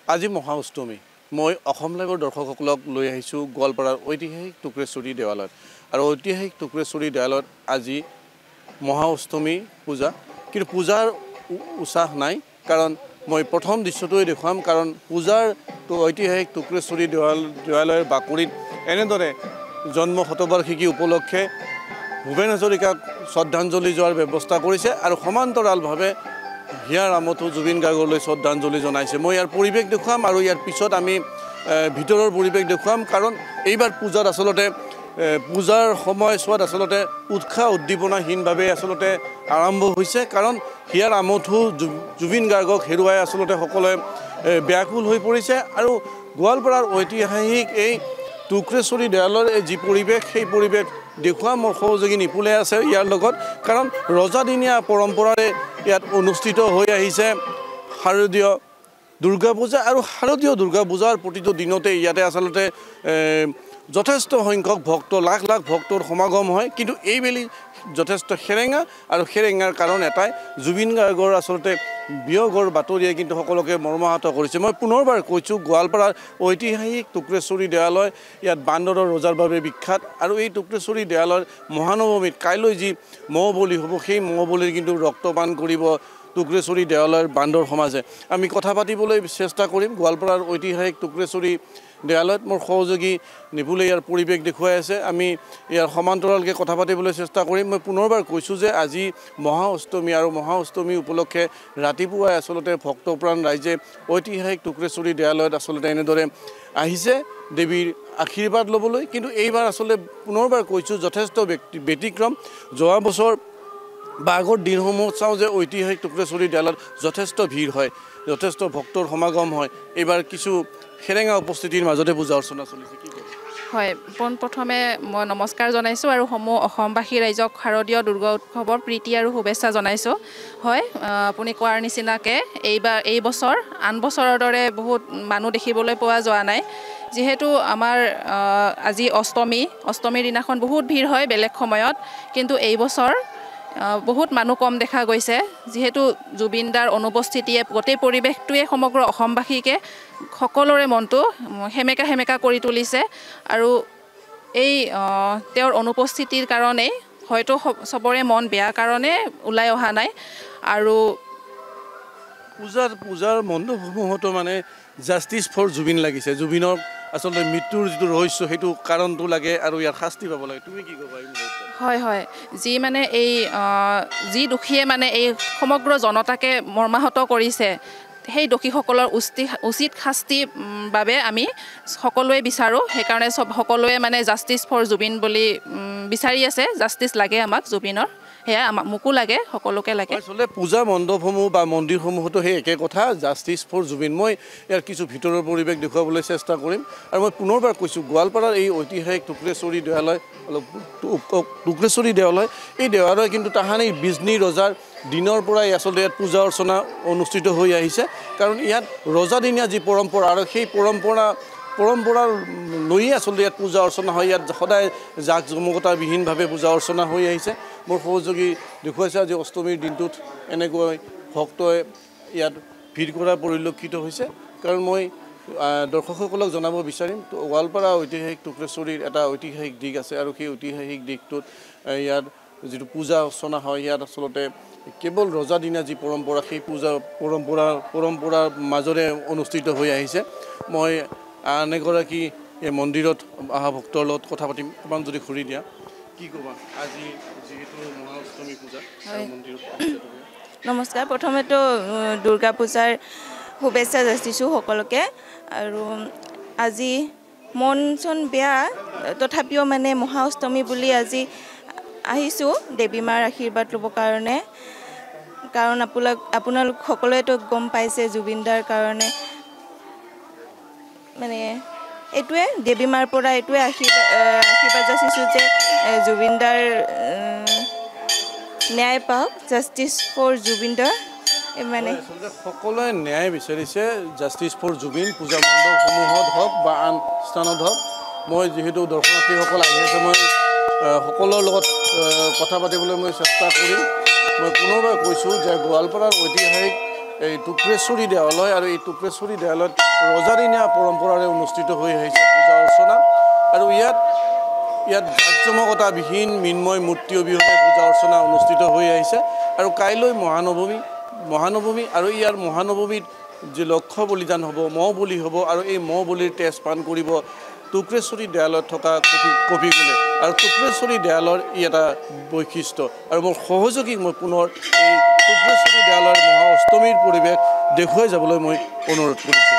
আজি মহা অষ্টমী মই অসম লাইভৰ দৰ্শকসকলক লৈ আহিছোঁ গোৱালপাৰাৰ ঐতিহাসিক টুক্ৰেশ্বৰী দেৱালয়ত আৰু ঐতিহাসিক টুক্ৰেশ্বৰী দেৱালয়ত আজি মহা অষ্টমী পূজা কিন্তু পূজাৰ উৎসাহ নাই কাৰণ মই প্ৰথম দৃশ্যটোৱে দেখুৱাম কাৰণ পূজাৰ ঐতিহাসিক টুক্ৰেশ্বৰী দেৱালয়ৰ বাকৰিত এনেদৰে জন্ম শতবাৰ্ষিকী উপলক্ষে ভূপেন হাজৰিকাক শ্ৰদ্ধাঞ্জলি যোৱাৰ ব্যৱস্থা কৰিছে আৰু সমান্তৰালভাৱে হিয়াৰ আমঠু জুবিন গাৰ্গলৈ শ্ৰদ্ধাঞ্জলি জনাইছে মই ইয়াৰ পৰিৱেশ দেখুৱাম আৰু ইয়াৰ পিছত আমি ভিতৰৰ পৰিৱেশ দেখুৱাম কাৰণ এইবাৰ পূজাত আচলতে পূজাৰ সময়ছোৱাত আচলতে উৎসাহ উদ্দীপনাহীনভাৱে আচলতে আৰম্ভ হৈছে কাৰণ হিয়াৰ আমঠু জুবিন গাৰ্গক হেৰুৱাই আচলতে সকলোৱে ব্যাকুল হৈ পৰিছে আৰু গোৱালপাৰাৰ ঐতিহাসিক এই টুক্ৰেশ্বৰী দেৱালয়ৰ যি পৰিৱেশ সেই পৰিৱেশ দেখুওৱা মোৰ সহযোগী নিপুলে আছে ইয়াৰ লগত কাৰণ ৰজাদিনীয়া পৰম্পৰাৰে ইয়াত অনুষ্ঠিত হৈ আহিছে শাৰদীয় দুৰ্গা পূজা আৰু শাৰদীয় দুৰ্গা পূজাৰ প্ৰতিটো দিনতে ইয়াতে আচলতে যথেষ্ট সংখ্যক ভক্ত লাখ লাখ ভক্তৰ সমাগম হয় কিন্তু এইবেলি যথেষ্ট সেৰেঙা আৰু সেৰেঙাৰ কাৰণ এটাই জুবিন গাৰ্গৰ আচলতে বিয়োগৰ বাতৰিয়ে কিন্তু সকলোকে মৰ্মাহত কৰিছে মই পুনৰবাৰ কৈছোঁ গোৱালপাৰাৰ ঐতিহাসিক টুক্ৰেশ্বৰী দেৱালয় ইয়াত বান্দৰৰ ৰজাৰ বাবে বিখ্যাত আৰু এই টুক্ৰেশ্বৰী দেৱালয়ৰ মহানৱমীত কাইলৈ যি মহ বলি হ'ব সেই মহ বলিৰ কিন্তু ৰক্তপান কৰিব টুক্ৰেশ্বৰী দেৱালয়ৰ বান্দৰ সমাজে আমি কথা পাতিবলৈ চেষ্টা কৰিম গোৱালপাৰাৰ ঐতিহাসিক টুক্ৰেশ্বৰী দেৱালয়ত মোৰ সহযোগী নিপুলে ইয়াৰ পৰিৱেশ দেখুৱাই আছে আমি ইয়াৰ সমান্তৰালকৈ কথা পাতিবলৈ চেষ্টা কৰিম মই পুনৰবাৰ কৈছোঁ যে আজি মহা অষ্টমী আৰু মহা অষ্টমী উপলক্ষে ৰাতিপুৱাই আচলতে ভক্তপ্ৰাণ ৰাইজে ঐতিহাসিক টুক্ৰেশ্বৰী দেৱালয়ত আচলতে এনেদৰে আহিছে দেৱীৰ আশীৰ্বাদ ল'বলৈ কিন্তু এইবাৰ আচলতে পুনৰবাৰ কৈছোঁ যথেষ্ট ব্যতিক্ৰম যোৱা বছৰ বা আগৰ দিনসমূহত চাওঁ যে ঐতিহাসিক টুক্ৰেশ্বৰী দেৱালয়ত যথেষ্ট ভিৰ হয় যথেষ্ট ভক্তৰ সমাগম হয় এইবাৰ কিছু সেৰেঙা উপস্থিতিৰ মাজতে পূজা অৰ্চনা চলিছে কি হয় পোনপ্ৰথমে মই নমস্কাৰ জনাইছোঁ আৰু সমূহ অসমবাসী ৰাইজক শাৰদীয় দুৰ্গা উৎসৱৰ প্ৰীতি আৰু শুভেচ্ছা জনাইছোঁ হয় আপুনি কোৱাৰ নিচিনাকৈ এই বছৰ আন বছৰৰ দৰে বহুত মানুহ দেখিবলৈ পোৱা যোৱা নাই যিহেতু আমাৰ আজি অষ্টমীৰ দিনাখন বহুত ভিৰ হয় বেলেগ সময়ত কিন্তু এই বছৰ বহুত মানুহ কম দেখা গৈছে যিহেতু জুবিনদাৰ অনুপস্থিতিয়ে গোটেই পৰিৱেশটোৱে সমগ্ৰ অসমবাসীকে সকলোৰে মনটো সেমেকা কৰি তুলিছে আৰু এই তেওঁৰ অনুপস্থিতিৰ কাৰণেই হয়তো সবৰে মন বেয়া কাৰণে ওলাই অহা নাই আৰু পূজাৰ মণ্ডপসমূহতো মানে জাষ্টিছ ফৰ জুবিন লাগিছে জুবিনৰ আচলতে মৃত্যুৰ যিটো ৰহস্য সেইটো কাৰণটো লাগে আৰু ইয়াৰ শাস্তি পাব লাগে তুমি কি ক'বা হয় যি মানে এই যি দোষীয়ে মানে এই সমগ্ৰ জনতাকে মৰ্মাহত কৰিছে সেই দোষীসকলৰ উচিত শাস্তিৰ বাবে আমি সকলোৱে বিচাৰোঁ সেইকাৰণে সকলোৱে মানে জাষ্টিছ ফৰ জুবিন বুলি বিচাৰি আছে জাষ্টিছ লাগে আমাক জুবিনৰ সেয়া মোকো লাগে সকলোকে লাগে আচলতে পূজা মণ্ডপসমূহ বা মন্দিৰসমূহতো সেই একে কথা জাষ্টিছ ফৰ জুবিন মই ইয়াৰ কিছু ভিতৰৰ পৰিৱেশ দেখুৱাবলৈ চেষ্টা কৰিম আৰু মই পুনৰবাৰ কৈছোঁ গোৱালপাৰাৰ এই ঐতিহাসিক টুক্ৰেশ্বৰী দেৱালয় টুক্ৰেশ্বৰী দেৱালয় এই দেৱালয় কিন্তু তাহানি বিজনী ৰজাৰ দিনৰ পৰাই আচলতে ইয়াত পূজা অৰ্চনা অনুষ্ঠিত হৈ আহিছে কাৰণ ইয়াত ৰজাদিনীয়া যি পৰম্পৰা আৰু সেই পৰম্পৰাৰ লৈয়ে আচলতে ইয়াত পূজা অৰ্চনা হয় ইয়াত সদায় জাক জমকতাবিহীনভাৱে পূজা অৰ্চনা হৈ আহিছে মোৰ সহযোগী দেখুৱাইছে আজি অষ্টমীৰ দিনটোত এনেকৈ ভক্তই ইয়াত ভিৰ কৰা পৰিলক্ষিত হৈছে কাৰণ মই দৰ্শকসকলক জনাব বিচাৰিম গোৱালপাৰা ঐতিহাসিক টুক্ৰেশ্বৰীৰ এটা ঐতিহাসিক দিশ আছে আৰু সেই ঐতিহাসিক দিশটোত ইয়াত যিটো পূজা অৰ্চনা হয় ইয়াত আচলতে কেৱল ৰজাদিনীয়া যি পৰম্পৰা সেই পৰম্পৰাৰ মাজৰে অনুষ্ঠিত হৈ আহিছে মই আন এগৰাকী এই মন্দিৰত অহা ভক্তৰ লগত কথা পাতিম অকণমান যদি ঘূৰি দিয়া কি ক'বা আজি যিহেতু মহা অষ্টমী পূজা মন্দিৰত নমস্কাৰ প্ৰথমেতো দুৰ্গা পূজাৰ শুভেচ্ছা যাচিছোঁ সকলোকে আৰু আজি মন চন বেয়া তথাপিও মানে মহা অষ্টমী বুলি আজি আহিছোঁ দেৱী মাৰ আশীৰ্বাদ ল'বৰ কাৰণে কাৰণ আপোনালোক সকলোৱেতো গম পাইছে জুবিনদাৰ কাৰণে মানে এইটোৱে দেৱী মাৰ পৰা এইটোৱে আশীৰ্বাদ যাচিছোঁ যে জুবিনদাৰ ন্যায় পাওক জাষ্টিছ ফৰ জুবিনদাৰ মানে সকলোৱে ন্যায় বিচাৰিছে জাষ্টিছ ফৰ জুবিন পূজা মণ্ডপসমূহত হওক বা আন স্থানত হওক মই যিহেতু দৰ্শনাৰ্থীসকল আহি আছে মই সকলোৰ লগত কথা পাতিবলৈ মই চেষ্টা কৰিম মই পুনৰবাৰ কৈছোঁ যে গোৱালপাৰাৰ ঐতিহাসিক এই টুক্ৰেশ্বৰী দেৱালয় আৰু এই টুক্ৰেশ্বৰী দেৱালয়ত ৰজাদিনীয়া পৰম্পৰাৰে অনুষ্ঠিত হৈ আহিছে পূজা অৰ্চনা আৰু ইয়াত জাকজমকতাবিহীন মৃন্ময় মূৰ্তি অবিহনে পূজা অৰ্চনা অনুষ্ঠিত হৈ আহিছে আৰু কাইলৈ মহানৱমী আৰু ইয়াৰ মহানৱমীত যে লক্ষ্য বলিদান হ'ব মহ বলি হ'ব আৰু এই মহ বলিৰ তেজ পান কৰিব টুক্ৰেশ্বৰী দেৱালয়ত থকা কবিকুলে আৰু টুক্ৰেশ্বৰী দেৱালয়ৰ ই এটা বৈশিষ্ট্য আৰু মোৰ সহযোগীক মই পুনৰ এই টুক্ৰেশ্বৰী দেৱালয়ৰ মহা অষ্টমীৰ পৰিৱেশ দেখুৱাই যাবলৈ মই অনুৰোধ কৰিছোঁ